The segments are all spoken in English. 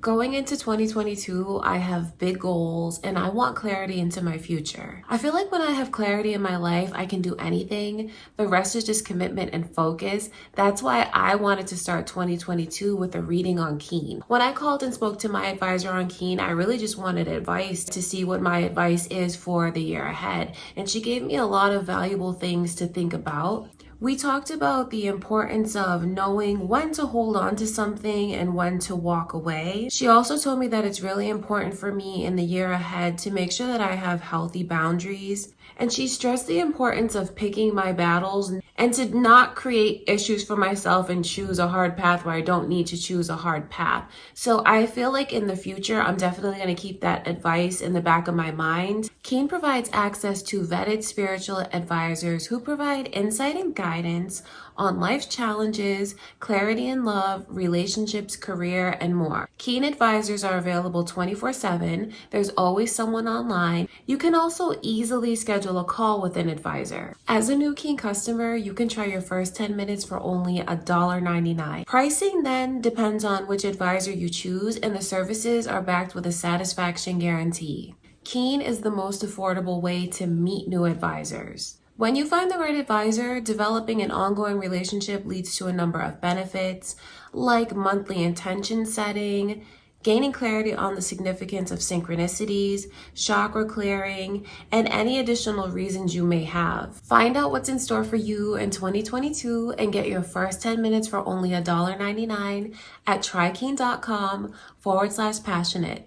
Going into 2022, I have big goals and I want clarity into my future. I feel like when I have clarity in my life, I can do anything. The rest is just commitment and focus. That's why I wanted to start 2022 with a reading on Keen. When I called and spoke to my advisor on Keen, I really just wanted advice to see what my advice is for the year ahead. And she gave me a lot of valuable things to think about. We talked about the importance of knowing when to hold on to something and when to walk away. She also told me that it's really important for me in the year ahead to make sure that I have healthy boundaries. And she stressed the importance of picking my battles and to not create issues for myself and choose a hard path where I don't need to choose a hard path. So I feel like in the future, I'm definitely going to keep that advice in the back of my mind. Keen provides access to vetted spiritual advisors who provide insight and guidance on life's challenges, clarity in love, relationships, career, and more. Keen advisors are available 24/7. There's always someone online. You can also easily schedule a call with an advisor. As a new Keen customer, you can try your first 10 minutes for only $1.99. Pricing then depends on which advisor you choose, and the services are backed with a satisfaction guarantee. Keen is the most affordable way to meet new advisors. When you find the right advisor, developing an ongoing relationship leads to a number of benefits, like monthly intention setting, gaining clarity on the significance of synchronicities, chakra clearing, and any additional reasons you may have. Find out what's in store for you in 2022 and get your first 10 minutes for only $1.99 at trykeen.com/passionate.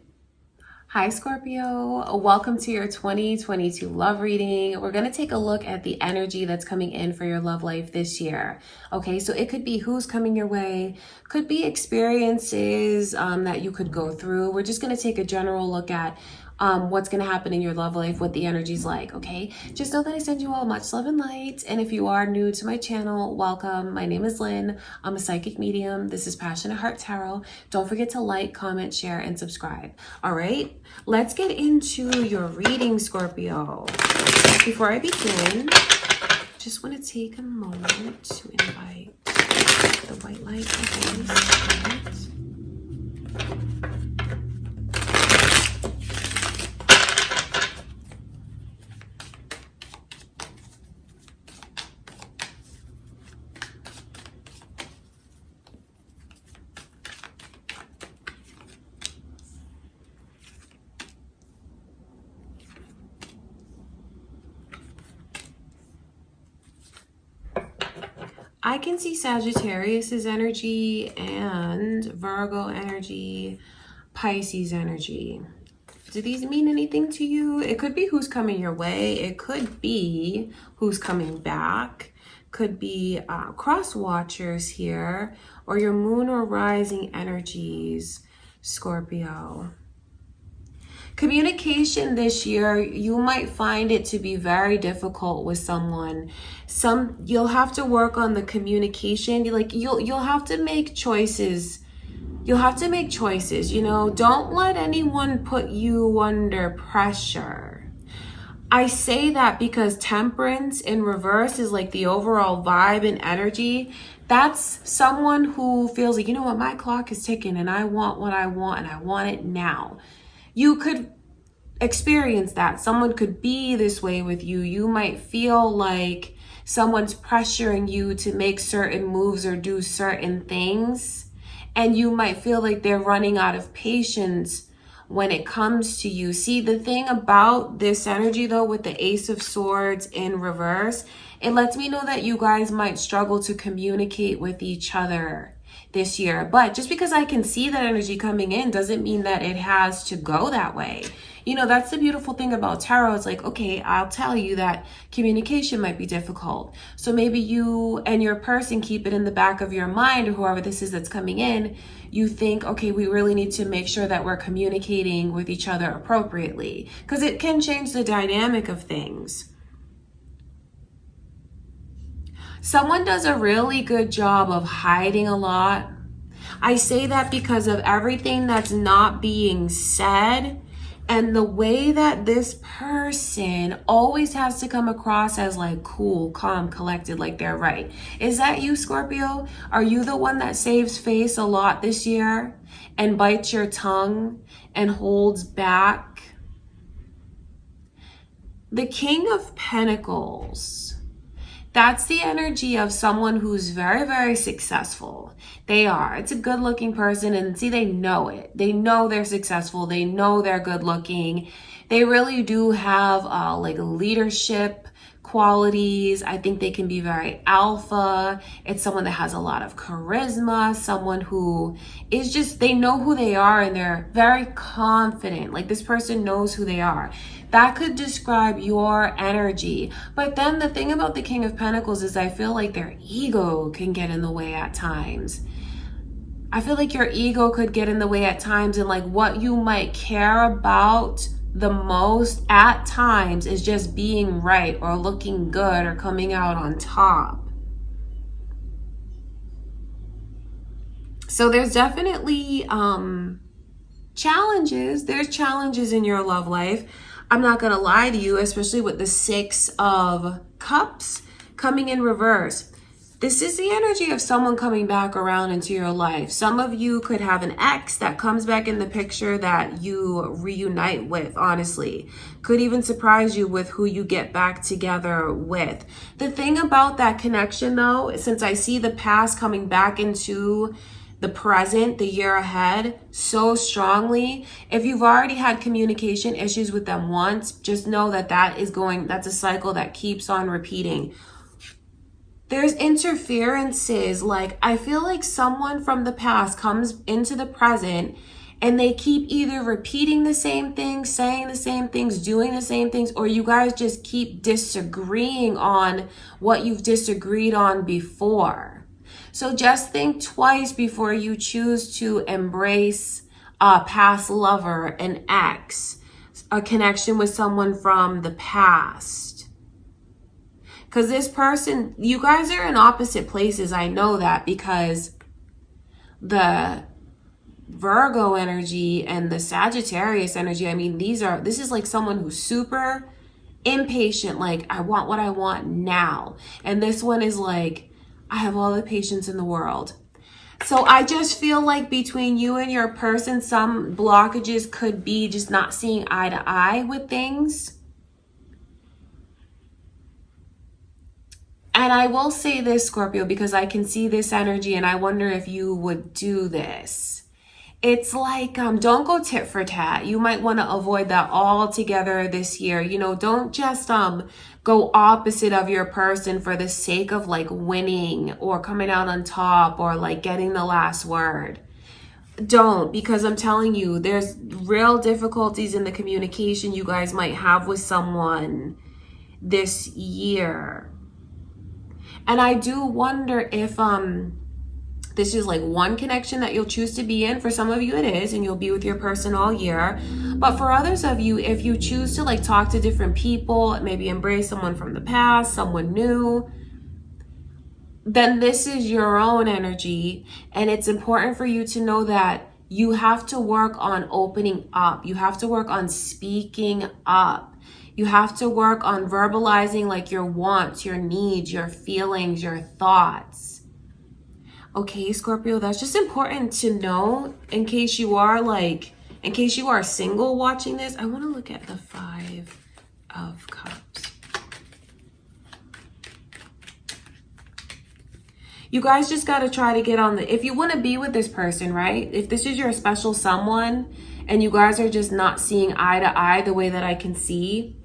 Hi Scorpio, welcome to your 2022 love reading. We're going to take a look at the energy that's coming in for your love life this year. Okay, so it could be who's coming your way, could be experiences that you could go through. We're just going to take a general look at what's going to happen in your love life, what the energy's like, okay? Just know that I send you all much love and light. And if you are new to my channel, welcome. My name is Lynn. I'm a psychic medium. This is Passionate Heart Tarot. Don't forget to like, comment, share, and subscribe. All right, let's get into your reading, Scorpio. Before I begin, just want to take a moment to invite the white light of Holy Spirit. I can see Sagittarius's energy and Virgo energy, Pisces energy. Do these mean anything to you? It could be who's coming your way. It could be who's coming back. Could be cross watchers here, or your moon or rising energies, Scorpio. Communication this year, you might find it to be very difficult with someone. You'll have to work on the communication. You'll have to make choices. You'll have to make choices, you know. Don't let anyone put you under pressure. I say that because Temperance in reverse is like the overall vibe and energy. That's someone who feels like, you know what, my clock is ticking and I want what I want and I want it now. You could experience that. Someone could be this way with you. You might feel like someone's pressuring you to make certain moves or do certain things. And you might feel like they're running out of patience when it comes to you. See, the thing about this energy though, with the Ace of Swords in reverse, it lets me know that you guys might struggle to communicate with each other this year. But just because I can see that energy coming in doesn't mean that it has to go that way. You know, that's the beautiful thing about tarot. It's like, okay, I'll tell you that communication might be difficult. So maybe you and your person keep it in the back of your mind, or whoever this is that's coming in, you think, okay, we really need to make sure that we're communicating with each other appropriately, because it can change the dynamic of things. Someone does a really good job of hiding a lot. I say that because of everything that's not being said And the way that this person always has to come across as like cool, calm, collected, like they're right. Is that you, Scorpio? Are you the one that saves face a lot this year and bites your tongue and holds back? The King of Pentacles. That's the energy of someone who's very, very successful. They are. It's a good looking person, and see, they know it. They know they're successful. They know they're good looking. They really do have like leadership qualities. I think they can be very alpha. It's someone that has a lot of charisma, someone who is just, they know who they are and they're very confident. Like this person knows who they are. That could describe your energy. But then the thing about the King of Pentacles is I feel like their ego can get in the way at times. I feel like your ego could get in the way at times, and like what you might care about the most at times is just being right or looking good or coming out on top. So there's definitely challenges. There's challenges in your love life. I'm not going to lie to you, especially with the 6 of Cups coming in reverse. This is the energy of someone coming back around into your life. Some of you could have an ex that comes back in the picture that you reunite with, honestly. Could even surprise you with who you get back together with. The thing about that connection, though, since I see the past coming back into the present, the year ahead, so strongly. If you've already had communication issues with them once, just know that that's a cycle that keeps on repeating. There's interferences. Like, I feel like someone from the past comes into the present and they keep either repeating the same things, saying the same things, doing the same things, or you guys just keep disagreeing on what you've disagreed on before. So just think twice before you choose to embrace a past lover, an ex, a connection with someone from the past. Because this person, you guys are in opposite places. I know that because the Virgo energy and the Sagittarius energy, I mean, this is like someone who's super impatient. Like, I want what I want now. And this one is like, I have all the patience in the world. So I just feel like between you and your person, some blockages could be just not seeing eye to eye with things. And I will say this, Scorpio, because I can see this energy and I wonder if you would do this. It's like, don't go tit for tat. You might want to avoid that altogether this year. You know, don't just go opposite of your person for the sake of like winning or coming out on top or like getting the last word. Don't, because I'm telling you, there's real difficulties in the communication you guys might have with someone this year. And I do wonder if this is like one connection that you'll choose to be in. For some of you it is, and you'll be with your person all year. But for others of you, if you choose to like talk to different people, maybe embrace someone from the past, someone new, then this is your own energy. And it's important for you to know that you have to work on opening up. You have to work on speaking up. You have to work on verbalizing like your wants, your needs, your feelings, your thoughts. Okay, Scorpio, that's just important to know in case you are single watching this. I want to look at the 5 of Cups. You guys just got to try to get on if you want to be with this person, right? If this is your special someone and you guys are just not seeing eye to eye the way that I can see,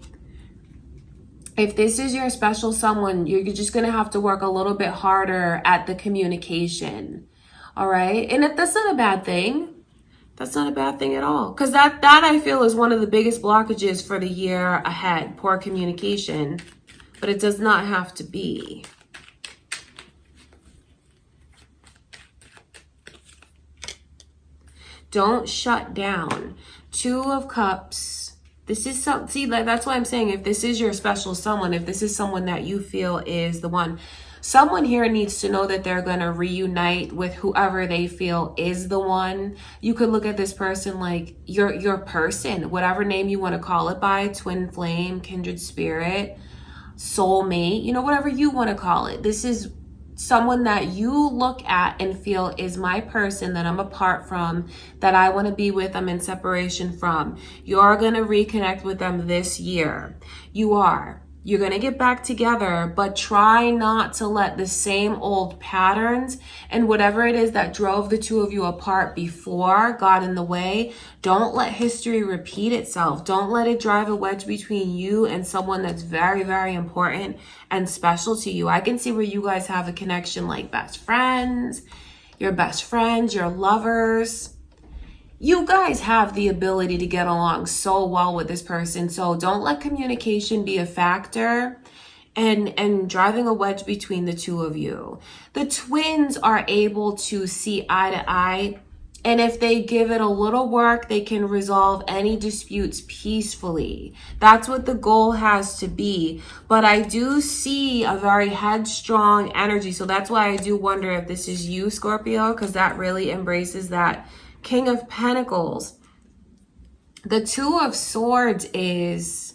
if this is your special someone, you're just going to have to work a little bit harder at the communication. All right. And if that's not a bad thing, that's not a bad thing at all. Because that I feel is one of the biggest blockages for the year ahead, poor communication. But it does not have to be. Don't shut down. 2 of Cups. This is that's why I'm saying if this is your special someone, if this is someone that you feel is the one. Someone here needs to know that they're going to reunite with whoever they feel is the one. You could look at this person like your person, whatever name you want to call it by, twin flame, kindred spirit, soulmate, you know, whatever you want to call it. This is someone that you look at and feel is my person that I'm apart from, that I want to be with, I'm in separation from. You're going to reconnect with them this year. You're going to get back together, but try not to let the same old patterns and whatever it is that drove the two of you apart before got in the way. Don't let history repeat itself. Don't let it drive a wedge between you and someone that's very, very important and special to you. I can see where you guys have a connection like best friends, your lovers. You guys have the ability to get along so well with this person. So don't let communication be a factor and driving a wedge between the two of you. The twins are able to see eye to eye. And if they give it a little work, they can resolve any disputes peacefully. That's what the goal has to be. But I do see a very headstrong energy. So that's why I do wonder if this is you, Scorpio, because that really embraces that King of Pentacles. The Two of Swords is,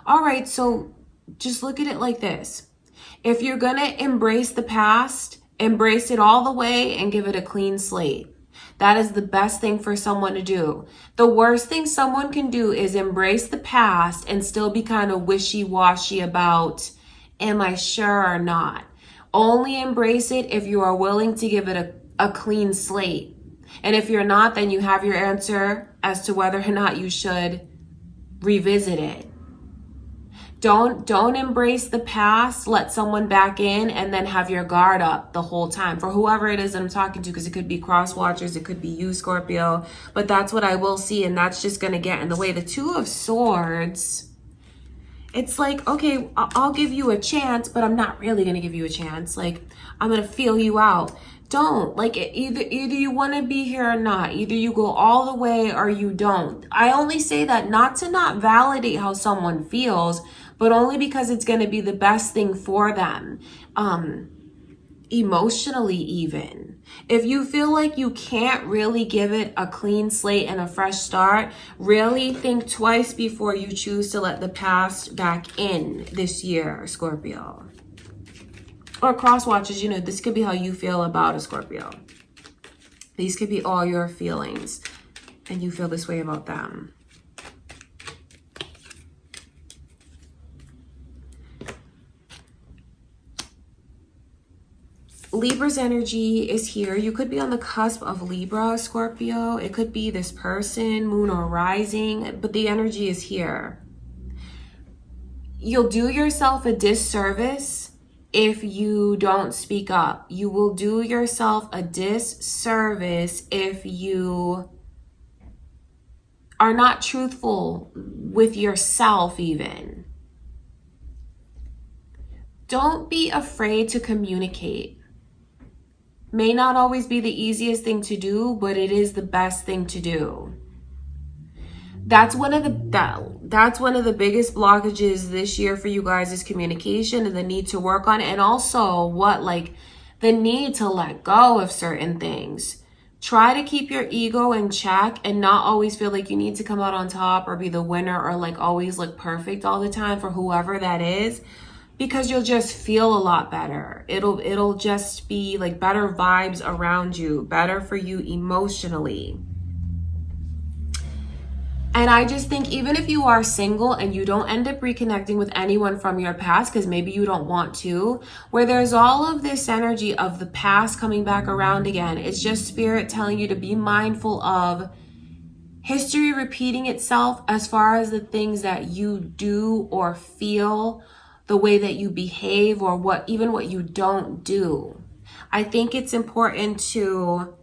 all right, so just look at it like this. If you're going to embrace the past, embrace it all the way and give it a clean slate. That is the best thing for someone to do. The worst thing someone can do is embrace the past and still be kind of wishy-washy about, am I sure or not? Only embrace it if you are willing to give it a clean slate. And if you're not, then you have your answer as to whether or not you should revisit it. Don't embrace the past, let someone back in, and then have your guard up the whole time for whoever it is that I'm talking to, because it could be cross watchers, it could be you, Scorpio, but that's what I will see, and that's just going to get in the way. The Two of Swords, it's like, okay, I'll give you a chance, but I'm not really going to give you a chance. Like, I'm going to feel you out. Don't. Like, either you want to be here or not. Either you go all the way or you don't. I only say that not to not validate how someone feels, but only because it's going to be the best thing for them. Emotionally even. If you feel like you can't really give it a clean slate and a fresh start, really think twice before you choose to let the past back in this year, Scorpio. Or cross watchers, you know, this could be how you feel about a Scorpio. These could be all your feelings and you feel this way about them. Libra's energy is here. You could be on the cusp of Libra, Scorpio. It could be this person, moon or rising, but the energy is here. You'll do yourself a disservice if you don't speak up. You will do yourself a disservice if you are not truthful with yourself even. Don't be afraid to communicate. May not always be the easiest thing to do, but it is the best thing to do. That's one of the biggest blockages this year for you guys is communication and the need to work on it. And also the need to let go of certain things. Try to keep your ego in check and not always feel like you need to come out on top or be the winner or like always look perfect all the time for whoever that is. Because you'll just feel a lot better. It'll just be like better vibes around you, better for you emotionally. And I just think even if you are single and you don't end up reconnecting with anyone from your past, because maybe you don't want to, where there's all of this energy of the past coming back around again, it's just spirit telling you to be mindful of history repeating itself as far as the things that you do or feel, the way that you behave, or what you don't do. I think it's important to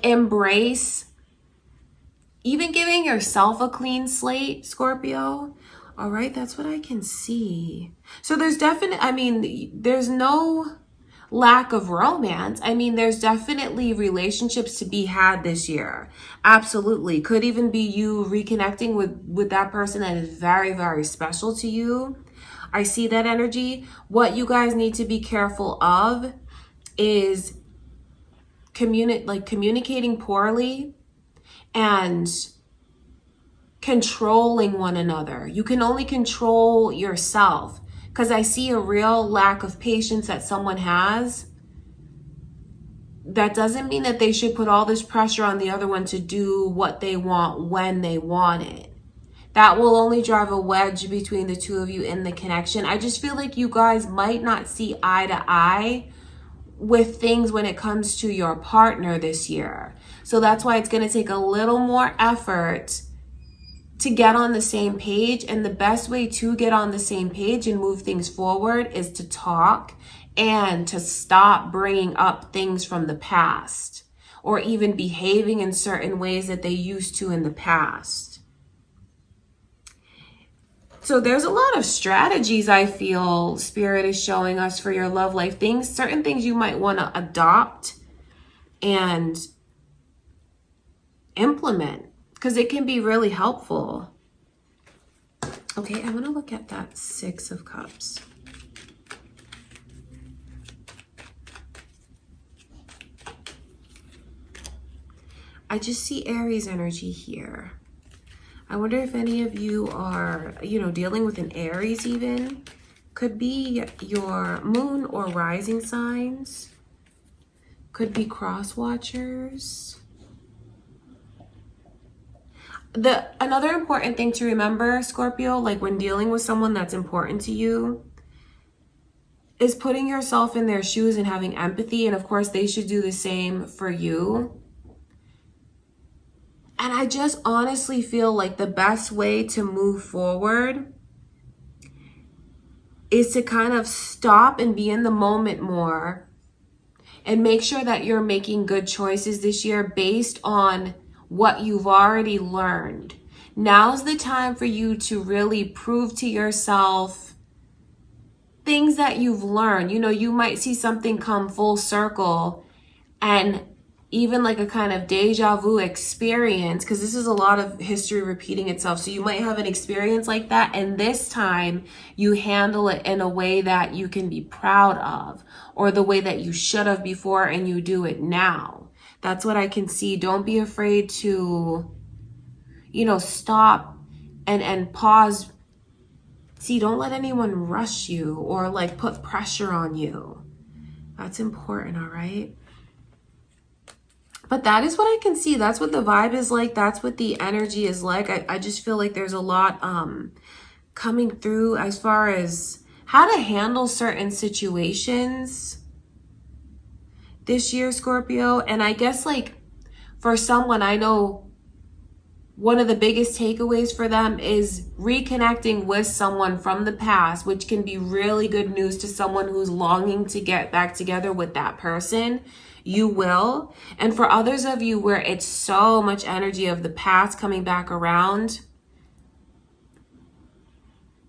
embrace even giving yourself a clean slate, Scorpio. All right, that's what I can see. So there's there's no lack of romance. There's definitely relationships to be had this year. Absolutely. Could even be you reconnecting with that person that is very, very special to you. I see that energy. What you guys need to be careful of is communicating poorly and controlling one another. You can only control yourself, because I see a real lack of patience that someone has. That doesn't mean that they should put all this pressure on the other one to do what they want when they want it. That will only drive a wedge between the two of you in the connection. I just feel like you guys might not see eye to eye with things when it comes to your partner this year. So that's why it's going to take a little more effort to get on the same page. And the best way to get on the same page and move things forward is to talk and to stop bringing up things from the past, or even behaving in certain ways that they used to in the past. So there's a lot of strategies I feel Spirit is showing us for your love life. Certain things you might want to adopt and implement, because it can be really helpful. Okay, I want to look at that Six of Cups. I just see Aries energy here. I wonder if any of you are, dealing with an Aries even. Could be your moon or rising signs. Could be cross watchers. Another important thing to remember, Scorpio, like when dealing with someone that's important to you, is putting yourself in their shoes and having empathy. And of course, they should do the same for you. And I just honestly feel like the best way to move forward is to kind of stop and be in the moment more and make sure that you're making good choices this year based on what you've already learned. Now's the time for you to really prove to yourself things that you've learned. You might see something come full circle, and even like a kind of deja vu experience, because this is a lot of history repeating itself. So you might have an experience like that, and this time you handle it in a way that you can be proud of, or the way that you should have before and you do it now. That's what I can see. Don't be afraid to, stop and pause. See, don't let anyone rush you or like put pressure on you. That's important, all right? But that is what I can see. That's what the vibe is like. That's what the energy is like. I just feel like there's a lot coming through as far as how to handle certain situations this year, Scorpio. And I guess like for someone, I know one of the biggest takeaways for them is reconnecting with someone from the past, which can be really good news to someone who's longing to get back together with that person. You will. And for others of you where it's so much energy of the past coming back around,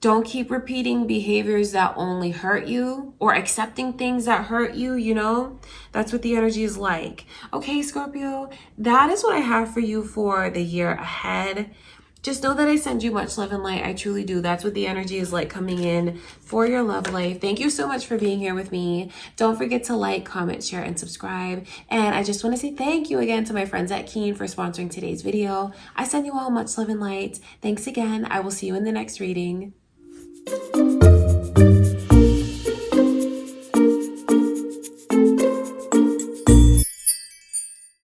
don't keep repeating behaviors that only hurt you or accepting things that hurt you, That's what the energy is like. Okay, Scorpio, that is what I have for you for the year ahead. Just know that I send you much love and light. I truly do. That's what the energy is like coming in for your love life. Thank you so much for being here with me. Don't forget to like, comment, share, and subscribe. And I just want to say thank you again to my friends at Keen for sponsoring today's video. I send you all much love and light. Thanks again. I will see you in the next reading.